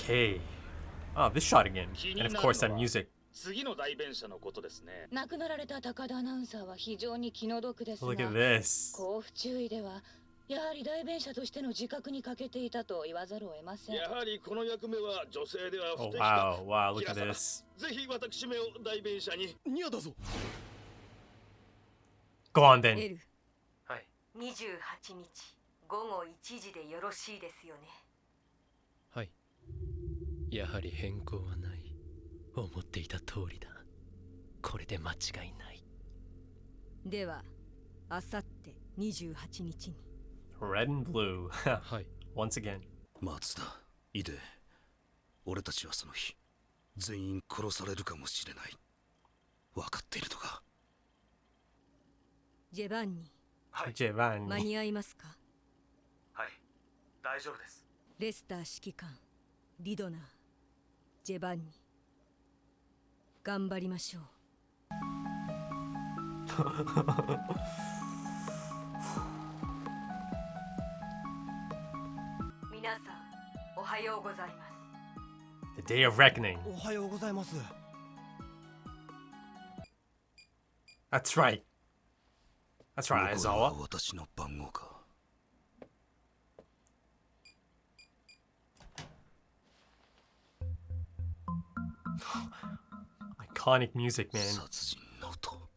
Okay. Oh, this shot again. And of course that music. 次の代弁者のことですね。亡くなられた高田アナウンサーは非常に気の毒ですが、 Look at this. 交付注意ではやはり代弁者としての自覚に欠けていたと言わざるを得ません。やはりこの役目は女性では不 Oh 適 wow, 当。 wow, look at this. ぜひ私めを代弁者に。ニアだぞ。Go on then. エル、はい。28日午後1時でよろしいですよね。はい。やはり変更はない。思っていた通りだ。これで間違いない。では、あさって28日に。Red and blue. はい。 Once again. 松田、イデ、俺たちはその日、全員殺されるかもしれない。分かっているのか。ジェバンニ、はい。 Giovanni. 間に合いますか？はい。大丈夫です。レスター指揮官、リドナー、ジェバンニ。頑張りましょう。皆さん、おはようございます。The day of reckoning. おはようございます。 That's right. That's right, これは Aizawa. 私の番号か。 Iconic music, man. 殺人ノート。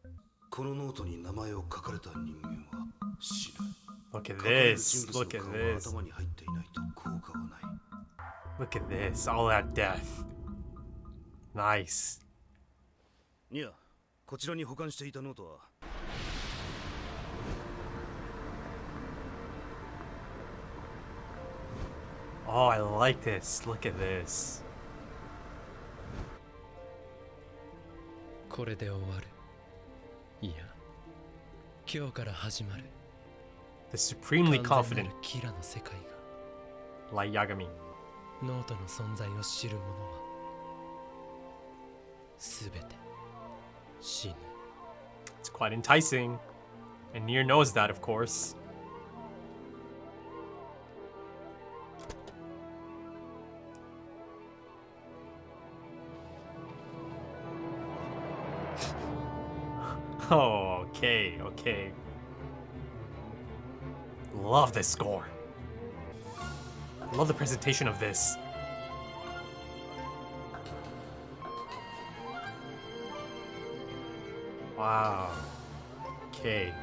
このノートに名前を書かれた人間は死ぬ。 Look at 書かれる this. 人物 Look の at 顔は this. 頭に入っていないと効果はない。 Look at this. All that death. Nice. いや、こちらに保管していたノートは。 Oh, I like this. Look at this. これで終わる。いや、今日から始まる。 The supremely 完全な confident るキラの世界 Light Yagami. が、ノートの存在を知る者は、すべて死ぬ。 It's quite enticing. And Nier knows that, of course. Oh, okay, okay. Love this score. Love the presentation of this. Wow. Okay.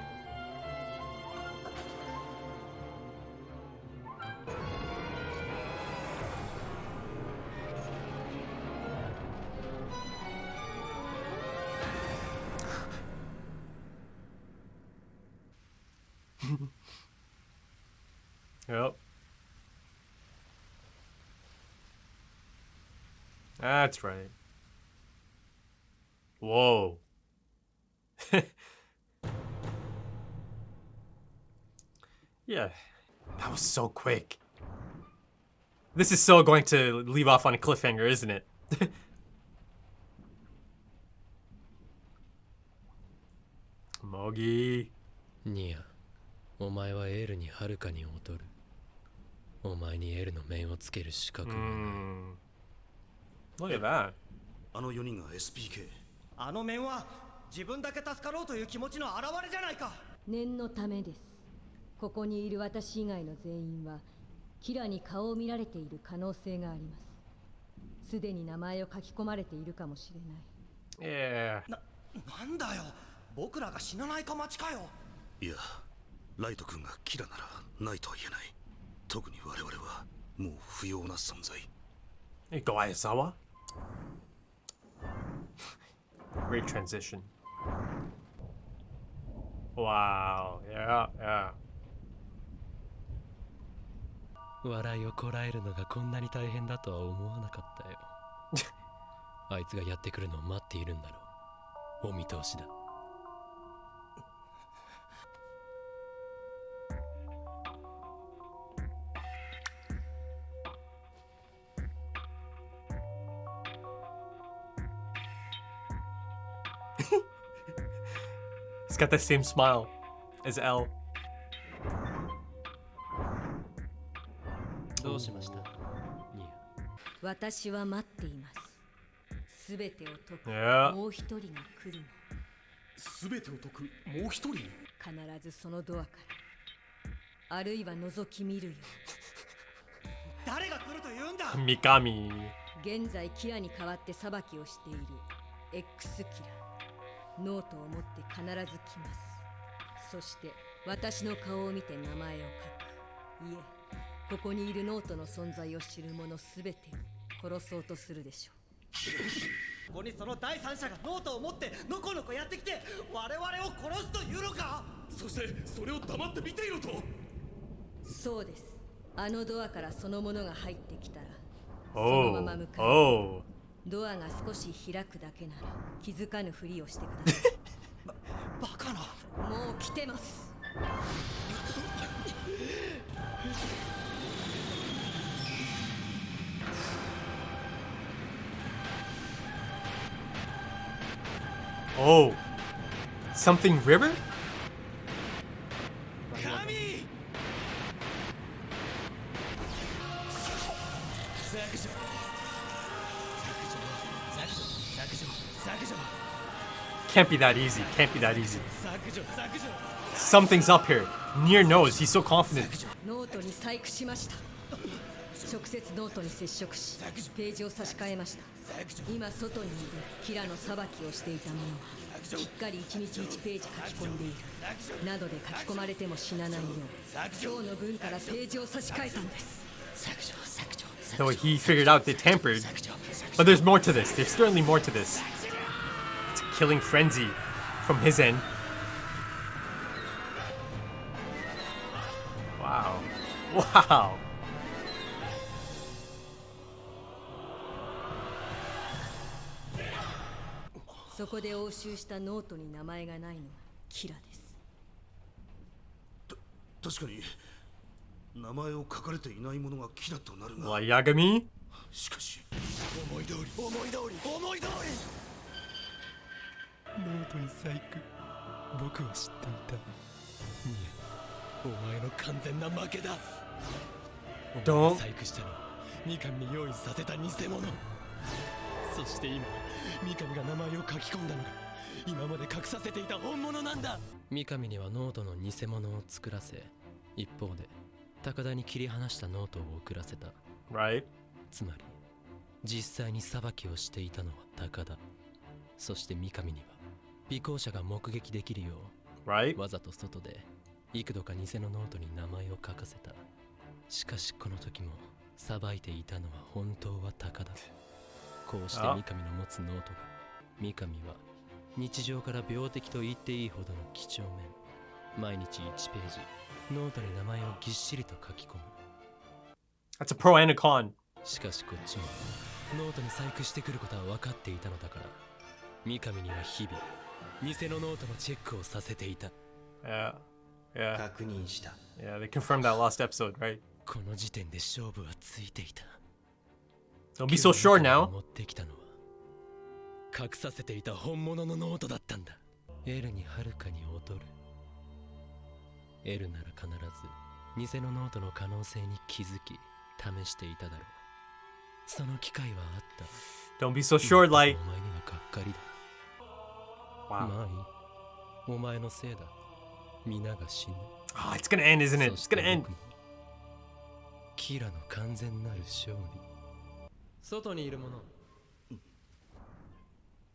Yep. That's right. Whoa. Yeah, that was so quick. This is so going to leave off on a cliffhanger, isn't it? Mogi. ニア、お前はエルにはるかに劣る。お前にエルの面をつける資格はない。Look at that. あの4人が SPK。あの面は自分だけ助かろうという気持ちの表れじゃないか。念のためです。ここにいる私以外の全員はキラに顔を見られている可能性があります。すでに名前を書き込まれているかもしれない。Yeah. なんだよ。僕らが死なないか待ちかよ。いや、ライト君がキラならないとは言えない。特に我々はもう不要な存在。There you go, Aizawa. Great transition. Wow. Yeah, yeah. 笑いをこらえるのがこんなに大変だとは思わなかったよ。あいつがやってくるのを待っているんだろう。お見通しだ。He's got the same smile as L. どうしましたニア。私は待っています。すべてを解く Yeah. もう一人が来るの。全てを解くもう一人。必ずそのドアから、あるいは覗き見るよ。誰が来ると言うんだ。 Mikami. 現在キラに代わって裁きをしている X キラ。ノートを持って必ず来ます。そして私の顔を見て名前を書く。いえ、ここにいるノートの存在を知る者すべてを殺そうとするでしょう。ここにその第三者がノートを持ってのこのこやってきて我々を殺すというのか。そしてそれを黙って見ていろと。そうです。あのドアからそのものが入ってきたら、その Oh. まま向かい、 Oh. ドアが少し開くだけなら気づかぬふりをしてください。バカな。もう来てます。 Oh. Something river? 神。Can't be that easy. Can't be that easy. Something's up here. Nier knows. He's so confident. ノートに細工しました。直接ノートに接触し、ページを差し替えました。今外にいるキラの裁きをしていた者は、しっかり1日1ページ書き込んでいる。などで書き込まれても死なないよう、今日の分からページを差し替えたんです。 So he figured out they tampered. But there's more to this. There's certainly more to this. It's a killing frenzy from his end. Wow. Wow. そこで押収したノートに名前がないのがキラです。確かに名前を書かれていないものがキラとなるが、 Why Yagami? しかし思い通り思い通り思い通り。ノートに細工、僕は知っていた。いや、お前の完全な負けだ。お前が細工したのは三上に用意させた偽物。そして今、三上が名前を書き込んだのが今まで隠させていた本物なんだ。三上にはノートの偽物を作らせ、一方で高田に切り離したノートを送らせた。 Right? つまり実際に裁きをしていたのは高田。そして三上には尾行者が目撃できるよ Right? うわざと外で幾度か偽のノートに名前を書かせた。しかしこの時も裁いていたのは本当は高田。こうして三上の持つノートが、三上は日常から病的と言っていいほどの几帳面。毎日1ページノートに名前をぎっしりと書き込む。 That's a pro and a con. しかしこっちもノートに細工してくることは分かっていたのだから、三上には日々偽のノートのチェックをさせていた。 Yeah. Yeah. 確認した。 Yeah, they confirmed that last episode, right? この時点で勝負はついていた。 Don't be so sure 持 now. ってきたのは隠させていた本物のノートだったんだ。エルにはるかに劣る。エルなら必ず偽のノートの可能性に気づき試していただろう。その機会はあった。 Don't be so sure, お like. 前にはがっかりだ。 Wow. まあいい。お前のせいだ。皆が死ぬ。 Oh, it's gonna end, isn't it? そ It's して gonna end. 僕もキラの完全なる勝利。外にいる者、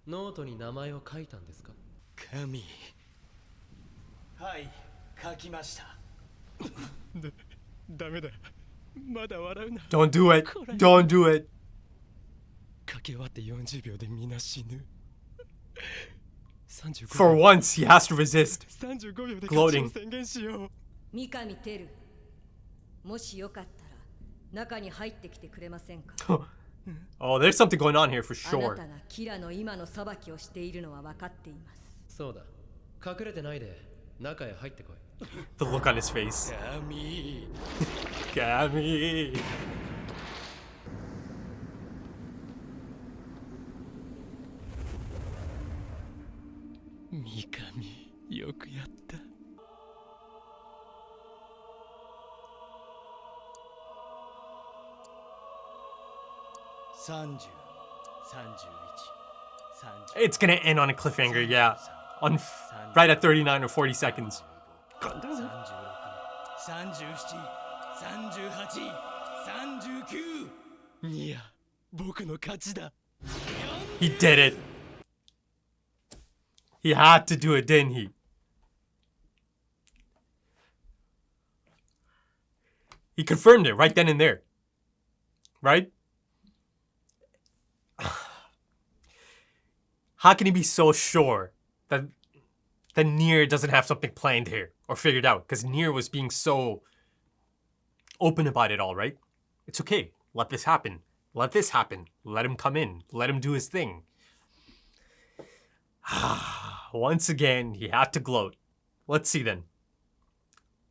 ノートに名前を書いたんですか？神。はい、書きました。ダメだ。まだ笑うな。 Don't do it. Don't do it. 書き終わって40秒で皆死ぬ。35 For once, he has to resist. 35秒で Gloating 勝ちを宣言しよう。三上てる、もしよかったら中に入ってきてくれませんか？ Oh, there's something going on here for あな sure. たがキラの今の裁きをしているのは分かっています。そうだ。隠れてないで中へ入ってこい。 The look on his face. 神。 Gabby. 三上、よくやった。30 It's gonna end on a cliffhanger, yeah. Right at 39 or 40 seconds. 31 37 38 39 ニア僕の勝ちだ He did it. He had to do it, didn't he? He confirmed it right then and there. Right? How can he be so sure that Nier doesn't have something planned here or figured out? Because Nier was being so open about it all, right? It's okay. Let this happen. Let this happen. Let him come in. Let him do his thing. Once again, he had to gloat. Let's see then.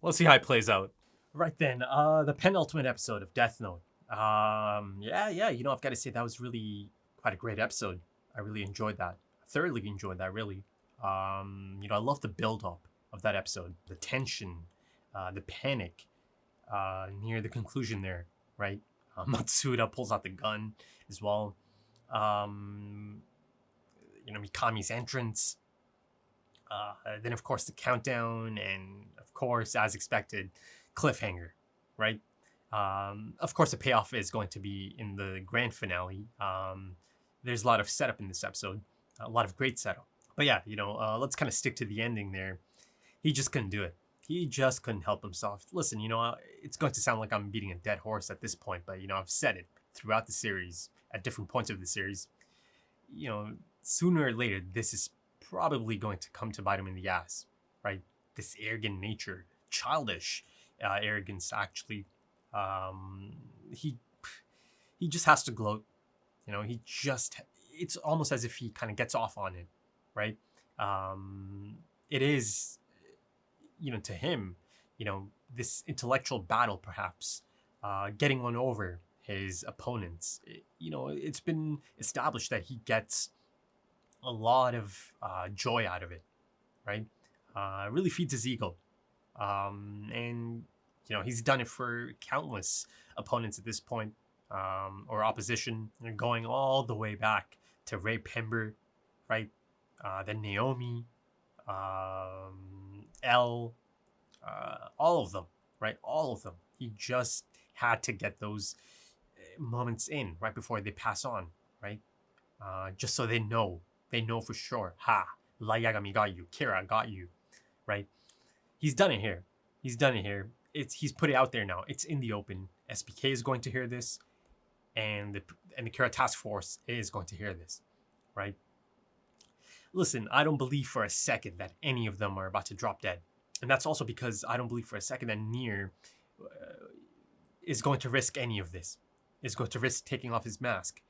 Let's see how it plays out. Right then, the penultimate episode of Death Note. Yeah, you know, I've got to say that was really quite a great episode. I really enjoyed that. Thoroughly enjoyed that, really. You know, I love the build-up of that episode. The tension, the panic near the conclusion there, right? Matsuda pulls out the gun as well. You know, Mikami's entrance. Then, of course, the countdown. And, of course, as expected, cliffhanger, right? Of course, the payoff is going to be in the grand finale. There's a lot of setup in this episode. A lot of great setup. But yeah, you know, let's kind of stick to the ending there. He just couldn't do it. He just couldn't help himself. Listen, you know, it's going to sound like I'm beating a dead horse at this point, but, you know, I've said it throughout the series, at different points of the series. You know, sooner or later, this is probably going to come to bite him in the ass, right? This arrogant nature, childish arrogance, actually. He just has to gloat. You know, it's almost as if he kind of gets off on it, right? It is, you know, to him, you know, this intellectual battle, perhaps, getting on over his opponents. You know, it's been established that he gets a lot of joy out of it, right? Really feeds his ego. And, you know, he's done it for countless opponents at this point, or opposition, going all the way back to Ray Pember, right? Then Naomi, L, all of them, right? All of them. He just had to get those moments in right before they pass on, right? Just so they know for sure. Light Yagami got you. Kira got you, right? He's done it here. He's He's put it out there now. It's in the open. SBK is going to hear this, and the Kira Task Force is going to hear this, right? Listen, I don't believe for a second that any of them are about to drop dead. And that's also because I don't believe for a second that Nier is going to risk any of this. Is going to risk taking off his mask.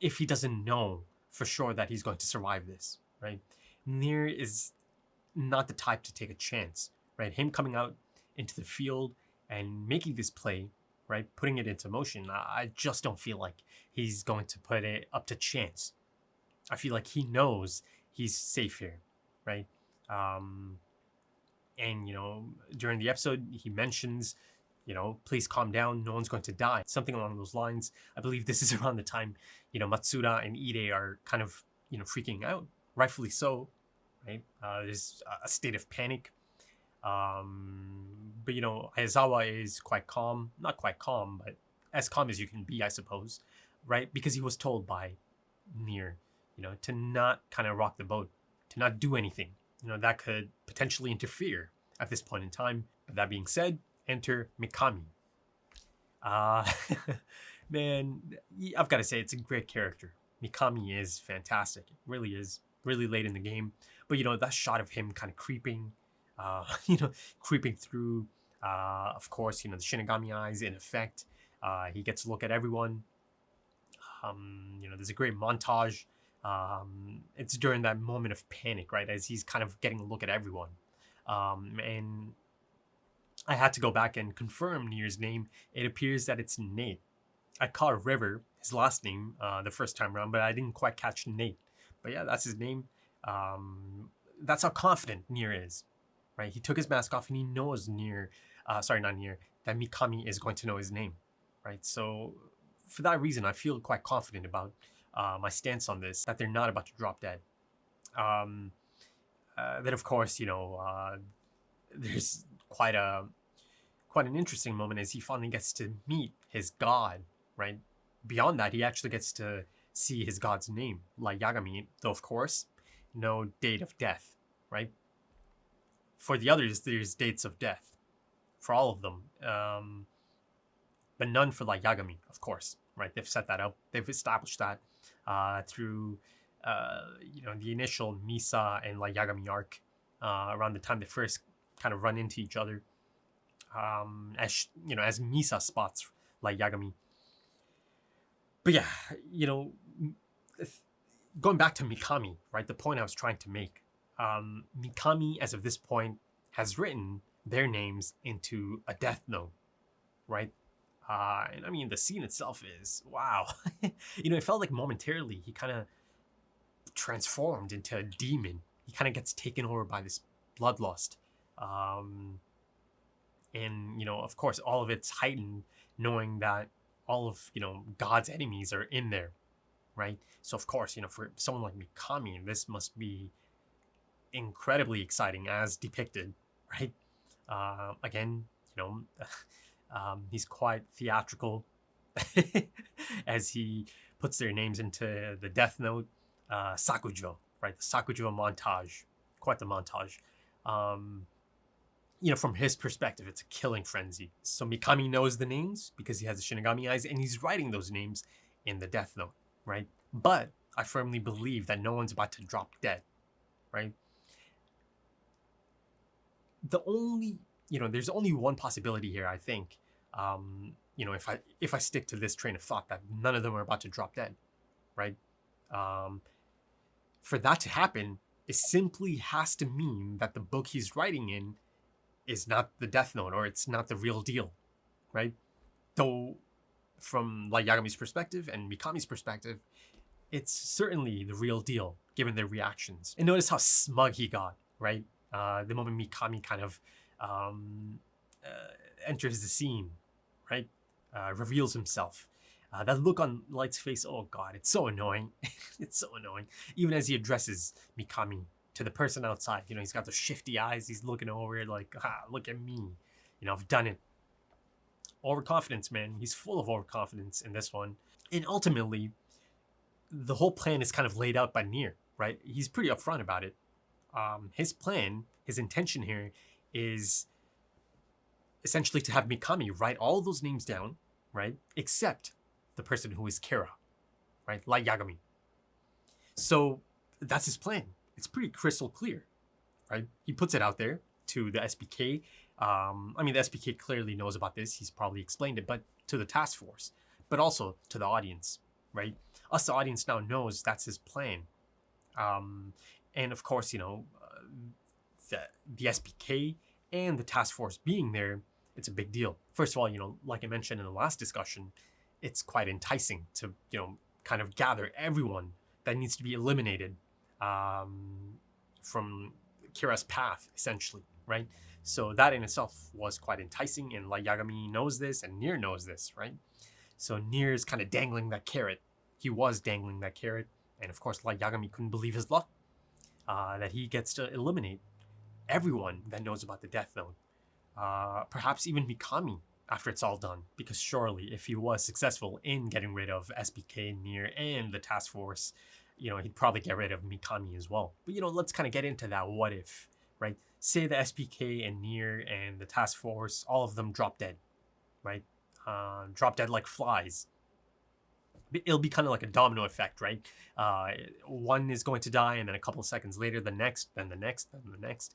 If he doesn't know for sure that he's going to survive this, right? Nier is not the type to take a chance, right? Him coming out into the field and making this play, right? Putting it into motion, I just don't feel like he's going to put it up to chance. I feel like he knows he's safe here, right? And, you know, during the episode, he mentions, you know, please calm down. No one's going to die. Something along those lines. I believe this is around the time, you know, Matsuda and Ide are kind of, you know, freaking out. Rightfully so, right? There's a state of panic. But, you know, Aizawa is quite calm. Not quite calm, but as calm as you can be, I suppose, right? Because he was told by Nier, you know, to not kind of rock the boat, to not do anything, you know, that could potentially interfere at this point in time. But that being said, enter Mikami. Man, I've got to say, it's a great character. Mikami is fantastic. It really is. Really late in the game. But, you know, that shot of him kind of creeping, you know, creeping through, of course, you know, the Shinigami eyes in effect. He gets to look at everyone. You know, there's a great montage. It's during that moment of panic, right, as he's kind of getting a look at everyone. And I had to go back and confirm Nier's name. It appears that it's Nate. I caught River, his last name, the first time around, but I didn't quite catch Nate. But yeah, that's his name. That's how confident Nier is, right? He took his mask off and he knows that Mikami is going to know his name, right? So for that reason, I feel quite confident about my stance on this, that they're not about to drop dead. Then of course, there's quite an interesting moment as he finally gets to meet his god, right? Beyond that, he actually gets to see his god's name, Light Yagami, though of course, no date of death, right? For the others, there's dates of death, for all of them, but none for Light Yagami, of course, right? They've set that up, they've established that through, the initial Misa and Light Yagami arc, around the time they first kind of run into each other, as Misa spots Light Yagami. But yeah, going back to Mikami, right? The point I was trying to make, Mikami, as of this point, has written their names into a death note, right? And I mean, the scene itself is, wow. It felt like momentarily he kind of transformed into a demon. He kind of gets taken over by this bloodlust. And, of course, all of it's heightened knowing that all of, God's enemies are in there, right? So, of course, for someone like Mikami, this must be incredibly exciting as depicted, right? Again, he's quite theatrical as he puts their names into the Death Note, Sakujo, right? The Sakujo montage, quite the montage. From his perspective, it's a killing frenzy. So Mikami knows the names because he has the Shinigami eyes, and he's writing those names in the Death Note, right? But I firmly believe that no one's about to drop dead, right? There's only one possibility here, I think. If I stick to this train of thought that none of them are about to drop dead, right? For that to happen, it simply has to mean that the book he's writing in is not the Death Note, or it's not the real deal, right? Though, from Light Yagami's perspective and Mikami's perspective, it's certainly the real deal, given their reactions. And notice how smug he got, right? The moment Mikami kind of enters the scene, right? Reveals himself. That look on Light's face, oh god, it's so annoying. It's so annoying. Even as he addresses Mikami to the person outside, he's got those shifty eyes, he's looking over like, look at me. I've done it. Overconfidence, man. He's full of overconfidence in this one. And ultimately, the whole plan is kind of laid out by Nier, right? He's pretty upfront about it. His plan, his intention here is essentially to have Mikami write all those names down, right? Except the person who is Kira, right? Light Yagami. So that's his plan. It's pretty crystal clear, right? He puts it out there to the SPK. The SPK clearly knows about this. He's probably explained it, but to the task force, but also to the audience, right? Us, the audience, now knows that's his plan. And of course, the SPK and the task force being there, it's a big deal. First of all, like I mentioned in the last discussion, it's quite enticing to, kind of gather everyone that needs to be eliminated from Kira's path, essentially, right? So that in itself was quite enticing, and Light Yagami knows this, and Nier knows this, right? So Nier's kind of dangling that carrot. He was dangling that carrot, and of course Light Yagami couldn't believe his luck that he gets to eliminate everyone that knows about the Death Note. Perhaps even Mikami after it's all done, because surely if he was successful in getting rid of SPK, Nier, and the task force, he'd probably get rid of Mikami as well. But let's kind of get into that what if, right? Say the SPK and Nier and the task force, all of them drop dead, right? Drop dead like flies. It'll be kind of like a domino effect, right? One is going to die, and then a couple of seconds later, the next, then the next, then the next.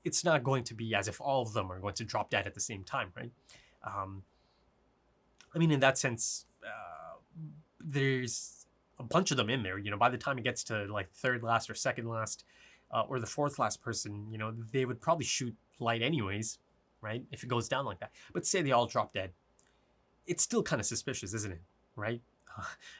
It's not going to be as if all of them are going to drop dead at the same time, right? In that sense, there's a bunch of them in there. By the time it gets to like third last or second last, or the fourth last person, they would probably shoot Light anyways, right? If it goes down like that. But say they all drop dead. It's still kind of suspicious, isn't it? Right?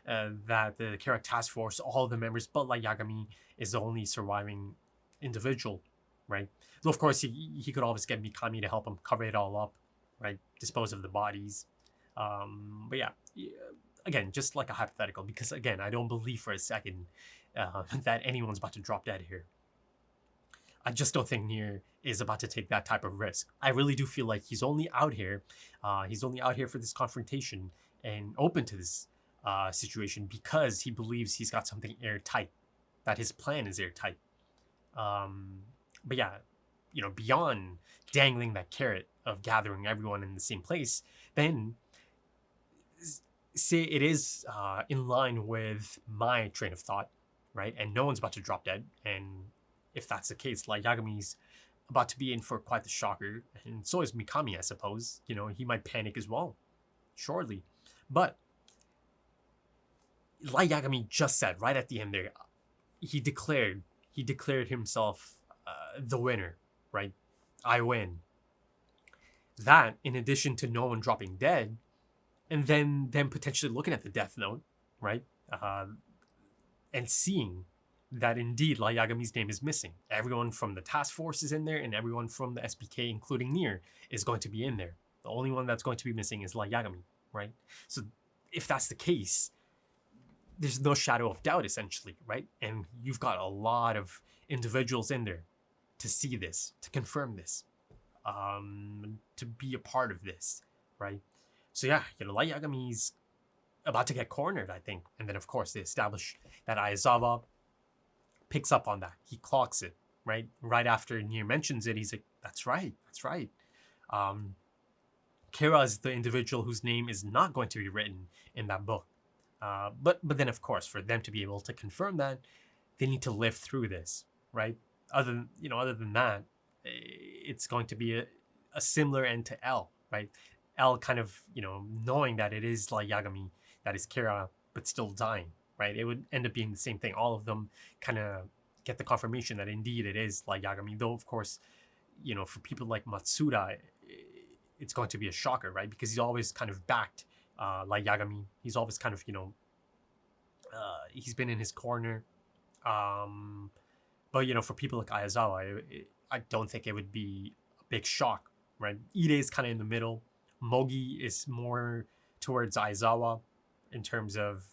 That the Kira task force, all the members but Light Yagami, is the only surviving individual, right? Though of course he could always get Mikami to help him cover it all up, right? Dispose of the bodies. But yeah, again, just like a hypothetical, because again, I don't believe for a second that anyone's about to drop dead here. I just don't think Nier is about to take that type of risk. I really do feel like he's only out here for this confrontation and open to this situation because he believes he's got something airtight, that his plan is airtight. But yeah, beyond dangling that carrot of gathering everyone in the same place, then say it is in line with my train of thought, right? And no one's about to drop dead. And if that's the case, Light Yagami's about to be in for quite the shocker. And so is Mikami, I suppose. He might panic as well, surely. But Light Yagami just said right at the end there, he declared himself the winner, right? I win. That, in addition to no one dropping dead, and then them potentially looking at the Death Note, right? And seeing that indeed Light Yagami's name is missing. Everyone from the task force is in there, and everyone from the SPK, including Nier, is going to be in there. The only one that's going to be missing is Light Yagami, right? So if that's the case, there's no shadow of doubt, essentially, right? And you've got a lot of individuals in there to see this, to confirm this, to be a part of this, right? So yeah, Light Yagami's about to get cornered, I think. And then, of course, they establish that Aizawa picks up on that. He clocks it, right? Right after Nier mentions it, he's like, that's right. Kira is the individual whose name is not going to be written in that book. But then, of course, for them to be able to confirm that, they need to live through this, right? Other than that, it's going to be a similar end to L, right? L kind of, knowing that it is Light Yagami, that is Kira, but still dying, right? It would end up being the same thing. All of them kind of get the confirmation that indeed it is Light Yagami, though, of course, for people like Matsuda, it's going to be a shocker, right? Because he's always kind of backed Light Yagami. He's always kind of, he's been in his corner. But, for people like Aizawa, I don't think it would be a big shock, right? Ide is kind of in the middle. Mogi is more towards Aizawa in terms of,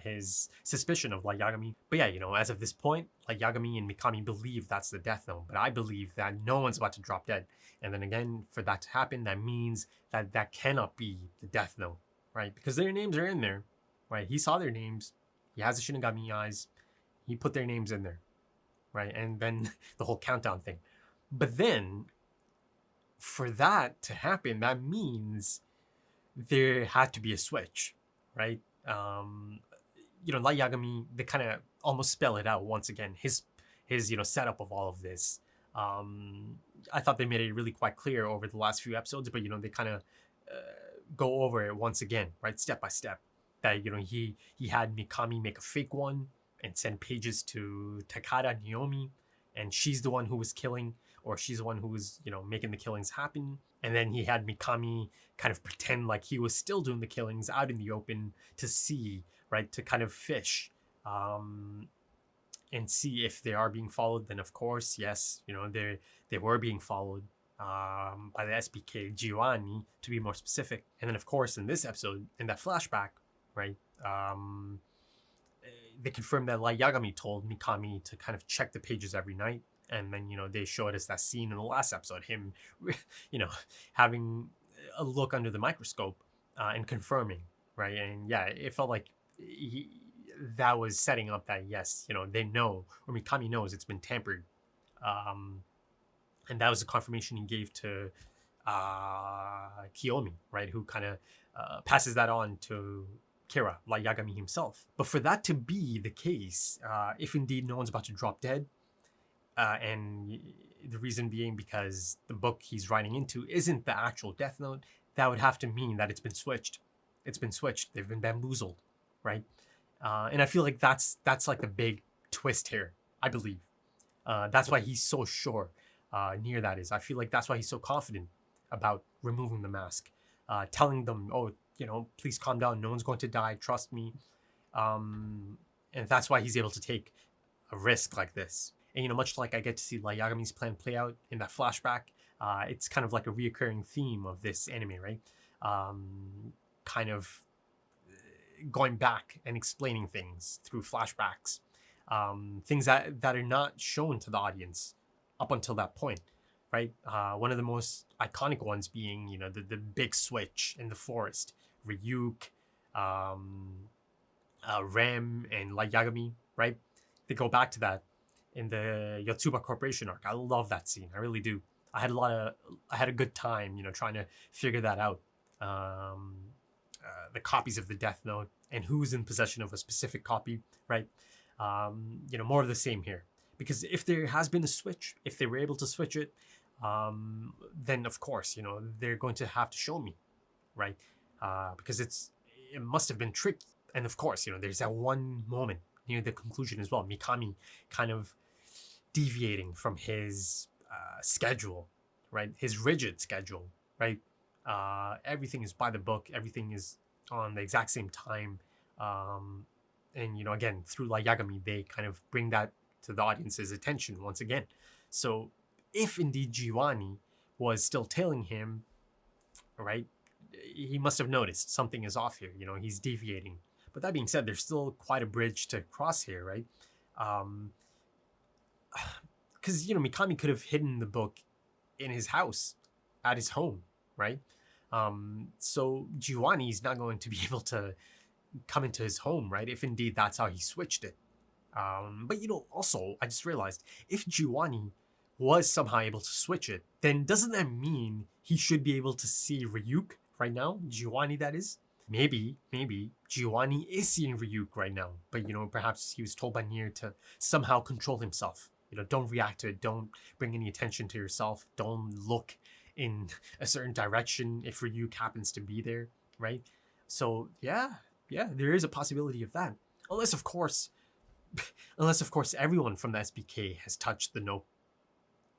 his suspicion of Light Yagami. But yeah, as of this point, Light Yagami and Mikami believe that's the Death Note. But I believe that no one's about to drop dead. And then again, for that to happen, that means that cannot be the Death Note, right? Because their names are in there, right? He saw their names. He has the Shinigami eyes. He put their names in there, right? And then the whole countdown thing. But then, for that to happen, that means there had to be a switch, right? Light Yagami, they kind of almost spell it out once again. His setup of all of this. I thought they made it really quite clear over the last few episodes, but they kind of go over it once again, right, step by step. That he had Mikami make a fake one and send pages to Takada Naomi, and she's the one who was killing, or she's the one who was making the killings happen. And then he had Mikami kind of pretend like he was still doing the killings out in the open to see, right, to kind of fish and see if they are being followed. Then of course, yes, they were being followed by the SPK Giovanni, to be more specific. And then of course in this episode, in that flashback, right, they confirmed that Light Yagami told Mikami to kind of check the pages every night. And then, they showed us that scene in the last episode, him, having a look under the microscope and confirming, right? And yeah, it felt like that was setting up that, yes, they know, or Mikami knows it's been tampered. And that was the confirmation he gave to Kiyomi, right? Who kind of passes that on to Kira, Light Yagami himself. But for that to be the case, if indeed no one's about to drop dead, and the reason being because the book he's writing into isn't the actual Death Note, that would have to mean that it's been switched. They've been bamboozled, right? And I feel like that's like the big twist here, I believe. That's why he's so sure, Nier that is. I feel like that's why he's so confident about removing the mask, telling them, oh, please calm down. No one's going to die. Trust me. And that's why he's able to take a risk like this. And, much like I get to see Light Yagami's plan play out in that flashback, it's kind of like a reoccurring theme of this anime, right? kind of going back and explaining things through flashbacks, things that are not shown to the audience up until that point, right? One of the most iconic ones being, the big switch in the forest. Ryuk, Rem, and Light Yagami, right? They go back to that in the Yotsuba Corporation arc. I love that scene. I really do. I had a good time, trying to figure that out. The copies of the Death Note and who's in possession of a specific copy, right? More of the same here. Because if there has been a switch, if they were able to switch it, then of course, they're going to have to show me, right? Because it must have been tricky. And of course, there's that one moment near the conclusion as well. Mikami kind of deviating from his schedule, right? His rigid schedule, right? Everything is by the book. Everything is on the exact same time. And, again, through Light Yagami, they kind of bring that to the audience's attention once again. So if indeed Giovanni was still tailing him, right, he must have noticed something is off here. He's deviating. But that being said, there's still quite a bridge to cross here, right? Because, Mikami could have hidden the book in his house, at his home, right? So Giovanni's not going to be able to come into his home, right? If indeed that's how he switched it. But also, I just realized, if Giovanni was somehow able to switch it, then doesn't that mean he should be able to see Ryuk right now? Giovanni, that is? Maybe Giovanni is seeing Ryuk right now, but perhaps he was told by Nier to somehow control himself. Don't react to it, don't bring any attention to yourself, don't look in a certain direction if Ryuk happens to be there, right? So yeah, there is a possibility of that. Unless of course everyone from the SBK has touched the note.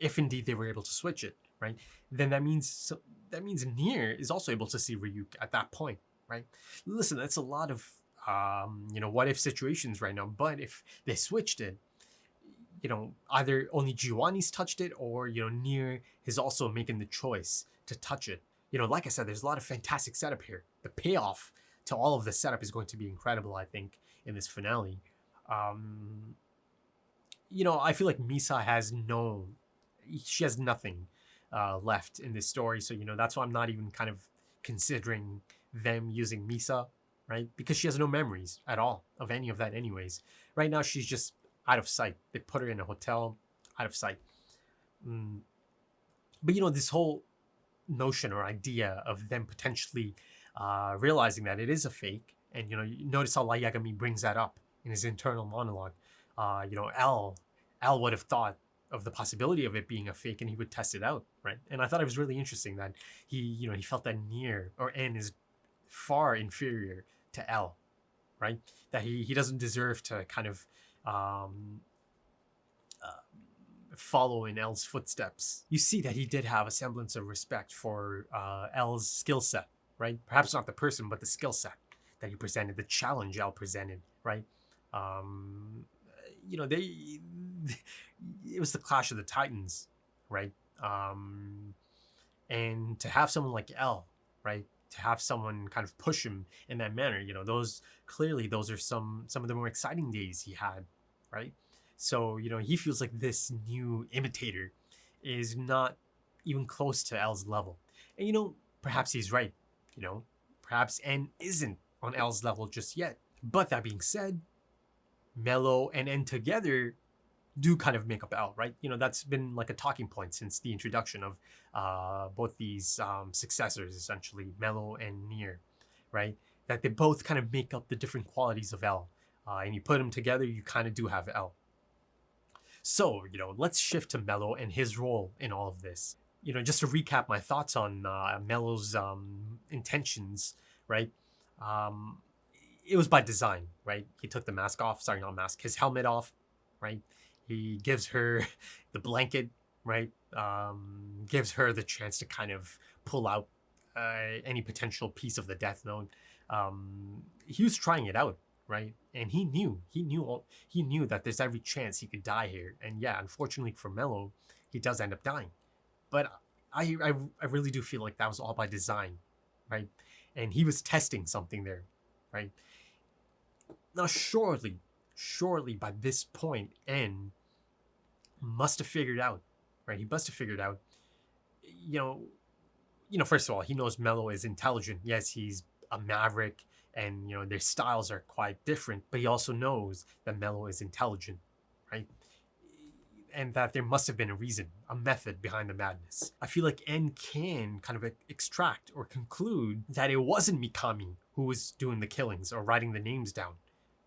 If indeed they were able to switch it, right? Then that means Nier is also able to see Ryuk at that point, right? Listen, that's a lot of what if situations right now. But if they switched it, either only Giovanni's touched it, or Nier is also making the choice to touch it. Like I said, there's a lot of fantastic setup here. The payoff to all of the setup is going to be incredible, I think, in this finale. I feel like Misa has she has nothing left in this story. So, that's why I'm not even kind of considering them using Misa, right? Because she has no memories at all of any of that anyways. Right now, she's just out of sight. They put her in a hotel, out of sight. But, this whole notion or idea of them potentially realizing that it is a fake, and, you notice how Light Yagami brings that up in his internal monologue. L would have thought of the possibility of it being a fake, and he would test it out, right? And I thought it was really interesting that he felt that Nier or N is far inferior to L, right? That he doesn't deserve to kind of follow in L's footsteps. You see that he did have a semblance of respect for L's skill set, right? Perhaps not the person, but the skill set that he presented, the challenge L presented, right? It was the clash of the titans, right? And to have someone like L, right, to have someone kind of push him in that manner, those are some of the more exciting days he had, right? So he feels like this new imitator is not even close to L's level, and perhaps he's right. Perhaps N isn't on L's level just yet. But that being said, Mello and N together do kind of make up L, right? That's been like a talking point since the introduction of both these successors, essentially, Mello and Nier, right? That they both kind of make up the different qualities of L. And you put them together, you kind of do have L. So, let's shift to Mello and his role in all of this. Just to recap my thoughts on Mello's intentions, right? It was by design, right? He took the mask off, his helmet off, right? He gives her the blanket, right? Gives her the chance to kind of pull out any potential piece of the Death Note. He was trying it out, right? And he knew that there's every chance he could die here. And yeah, unfortunately for Mello, he does end up dying. But I really do feel like that was all by design, right? And he was testing something there, right? Now, surely by this point, N must have figured out, right? He must have figured out, first of all, he knows Mello is intelligent. Yes, he's a maverick, and their styles are quite different, but he also knows that Mello is intelligent, right? And that there must have been a reason, a method behind the madness. I feel like N can kind of extract or conclude that it wasn't Mikami who was doing the killings or writing the names down,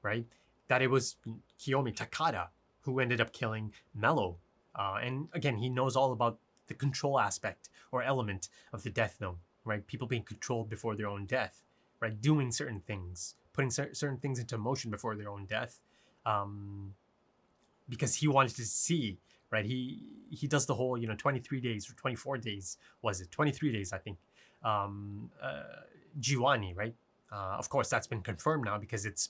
right? That it was Kiyomi Takada who ended up killing Mello. And again, he knows all about the control aspect or element of the Death Note, right? People being controlled before their own death, right? Doing certain things, putting certain things into motion before their own death. Because he wanted to see, right? He does the whole, 23 days or 24 days, was it? 23 days, I think. Jiwani, right? Of course, that's been confirmed now because it's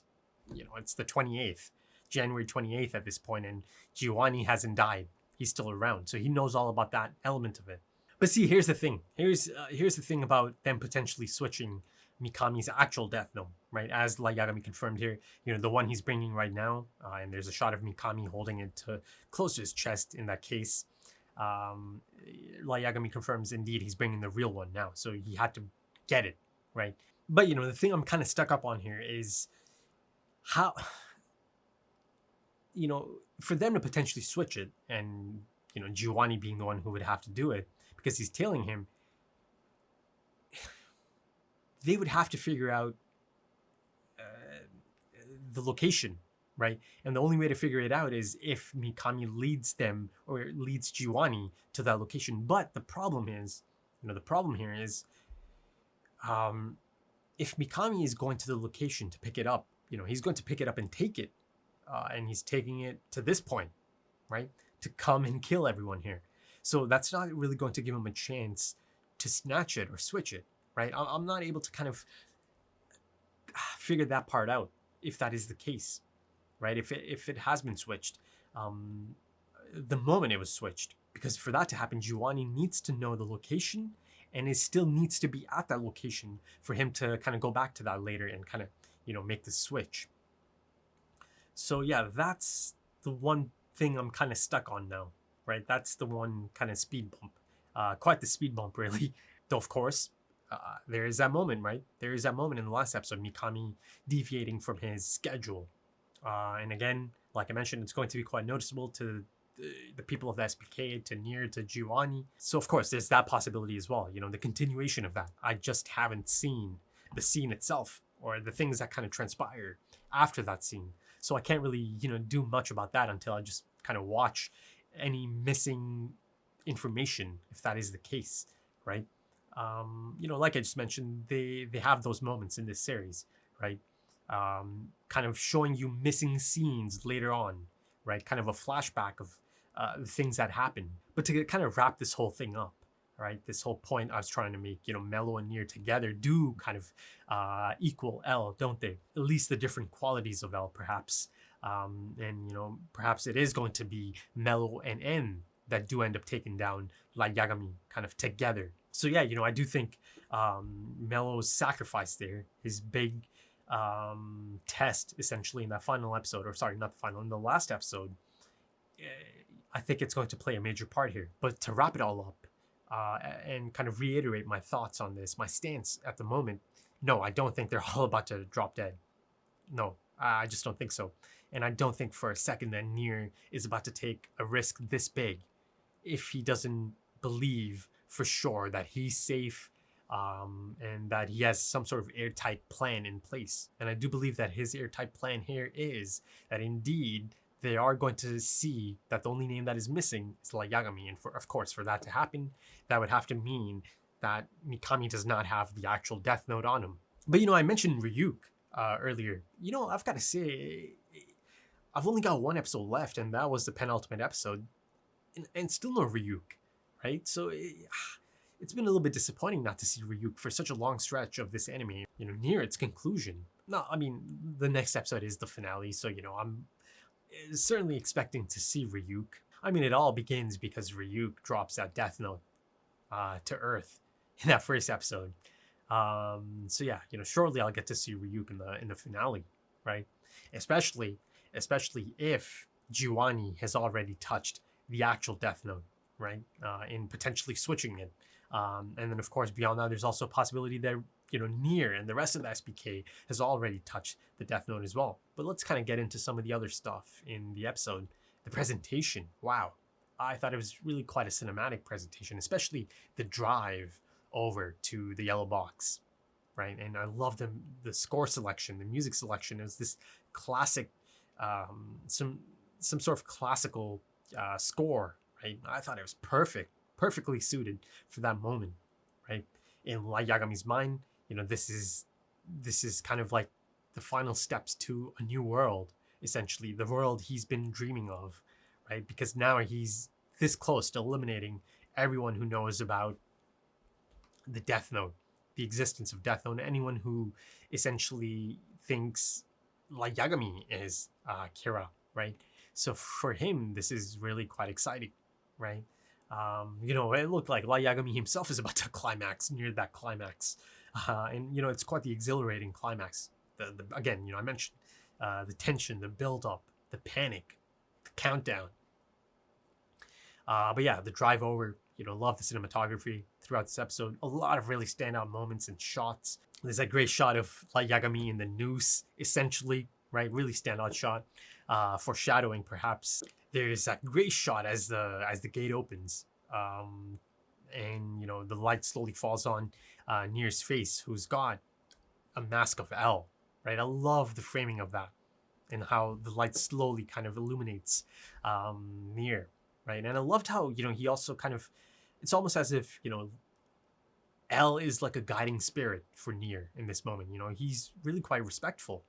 the 28th, January 28th at this point, and Jiwani hasn't died. He's still around, so he knows all about that element of it. But see, here's the thing. Here's the thing about them potentially switching Mikami's actual Death Note, right? As Light Yagami confirmed here, the one he's bringing right now, and there's a shot of Mikami holding it close to his chest in that case. Light Yagami confirms indeed he's bringing the real one now, so he had to get it, right? But the thing I'm kind of stuck up on here is how, for them to potentially switch it, and Giovanni being the one who would have to do it because he's tailing him, they would have to figure out the location, right? And the only way to figure it out is if Mikami leads them or leads Giovanni to that location. But the problem is, the problem here is, if Mikami is going to the location to pick it up, he's going to pick it up and take it. And he's taking it to this point, right? To come and kill everyone here. So that's not really going to give him a chance to snatch it or switch it, right? I'm not able to kind of figure that part out if that is the case, right? If it has been switched, the moment it was switched, because for that to happen, Giovanni needs to know the location, and it still needs to be at that location for him to kind of go back to that later and kind of make the switch. So yeah, that's the one thing I'm kind of stuck on now, right? That's the one kind of speed bump, quite the speed bump really. Though of course, there is that moment, right? There is that moment in the last episode, Mikami deviating from his schedule. And again, like I mentioned, it's going to be quite noticeable to the people of the SPK, to Nier, to Giovanni. So of course, there's that possibility as well, the continuation of that. I just haven't seen the scene itself or the things that kind of transpire after that scene. So I can't really, do much about that until I just kind of watch any missing information, if that is the case, right? Like I just mentioned, they have those moments in this series, right? Kind of showing you missing scenes later on, right? Kind of a flashback of the things that happen. But to kind of wrap this whole thing up, right? This whole point I was trying to make, Mello and Nier together do kind of equal L, don't they? At least the different qualities of L, perhaps. And, perhaps it is going to be Mello and N that do end up taking down Light Yagami kind of together. So yeah, I do think Mello's sacrifice there, his big test essentially in that final episode, or sorry, not the final, in the last episode, I think it's going to play a major part here. But to wrap it all up, and kind of reiterate my thoughts on this, my stance at the moment, no, I don't think they're all about to drop dead. No, I just don't think so. And I don't think for a second that Nier is about to take a risk this big if he doesn't believe for sure that he's safe, and that he has some sort of airtight plan in place. And I do believe that his airtight plan here is that indeed they are going to see that the only name that is missing is Light Yagami. And of course, for that to happen, that would have to mean that Mikami does not have the actual Death Note on him. But, I mentioned Ryuk earlier. I've got to say, I've only got one episode left, and that was the penultimate episode. And still no Ryuk, right? So it's been a little bit disappointing not to see Ryuk for such a long stretch of this anime, near its conclusion. No, I mean, the next episode is the finale, so, I'm certainly expecting to see Ryuk. I mean, it all begins because Ryuk drops that Death Note to Earth in that first episode. So yeah, shortly I'll get to see Ryuk in the finale, right? Especially if Giovanni has already touched the actual Death Note, right? In potentially switching it. And then of course beyond that, there's also a possibility that Nier and the rest of the SBK has already touched the Death Note as well. But let's kind of get into some of the other stuff in the episode. The presentation, wow. I thought it was really quite a cinematic presentation, especially the drive over to the yellow box, right? And I love the score selection, the music selection. It was this classic, some sort of classical score, right? I thought it was perfectly suited for that moment, right? In Light Yagami's mind, this is kind of like the final steps to a new world, essentially the world he's been dreaming of, right? Because now he's this close to eliminating everyone who knows about the Death Note, the existence of Death Note, anyone who essentially thinks Light Yagami is Kira, right? So for him, this is really quite exciting, right? It looked like Light Yagami himself is about to climax, near that climax. And it's quite the exhilarating climax. Again, I mentioned the tension, the build-up, the panic, the countdown. But yeah, the drive over, love the cinematography throughout this episode. A lot of really standout moments and shots. There's that great shot of Light Yagami in the noose, essentially, right? Really standout shot. Foreshadowing, perhaps. There's that great shot as the gate opens, and the light slowly falls on Nier's face, who's got a mask of L, right? I love the framing of that and how the light slowly kind of illuminates Nier, right? And I loved how he also kind of, it's almost as if L is like a guiding spirit for Nier in this moment. He's really quite respectful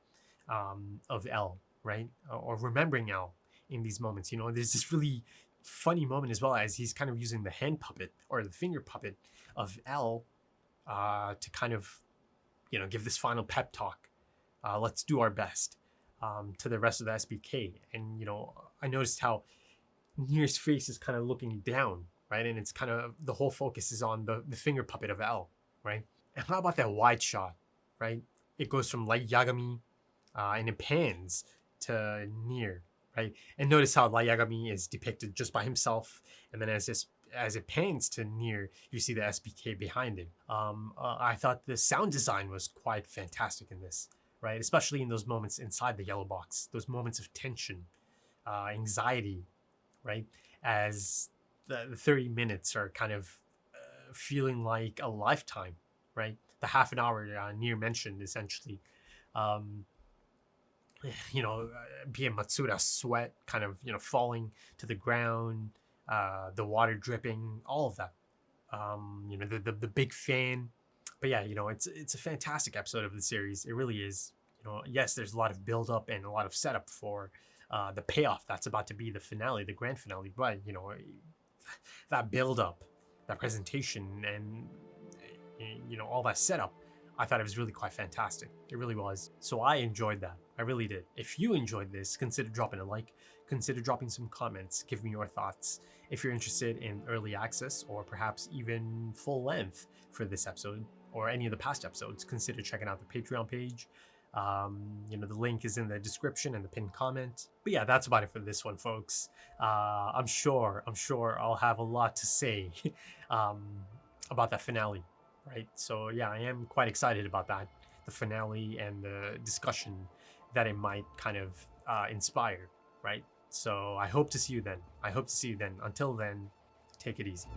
of L, right? Or remembering L in these moments. There's this really funny moment as well as he's kind of using the hand puppet or the finger puppet of L to kind of give this final pep talk. Let's do our best to the rest of the SBK. And I noticed how Nier's face is kind of looking down, right? And it's kind of, the whole focus is on the finger puppet of L, right? And how about that wide shot, right? It goes from Light Yagami and it pans to Nier, right? And notice how Light Yagami is depicted just by himself, and then as it pans to Nier, you see the SBK behind him. I thought the sound design was quite fantastic in this, right? Especially in those moments inside the yellow box, those moments of tension, anxiety, right? As the 30 minutes are kind of feeling like a lifetime, right? The half an hour Nier mentioned, essentially. Being Matsura's sweat kind of, falling to the ground, the water dripping, all of that. The big fan. But yeah, it's a fantastic episode of the series. It really is. Yes, there's a lot of build up and a lot of setup for the payoff that's about to be the finale, the grand finale. But, that build up, that presentation, and, all that setup, I thought it was really quite fantastic. It really was. So I enjoyed that. I really did. If you enjoyed this, consider dropping a like, consider dropping some comments, give me your thoughts. If you're interested in early access or perhaps even full length for this episode or any of the past episodes, consider checking out the Patreon page. The link is in the description and the pinned comment. But yeah, that's about it for this one, folks. I'm sure I'll have a lot to say about that finale. Right, so yeah, I am quite excited about that, the finale and the discussion that it might kind of inspire, right? So I hope to see you then. Until then, take it easy.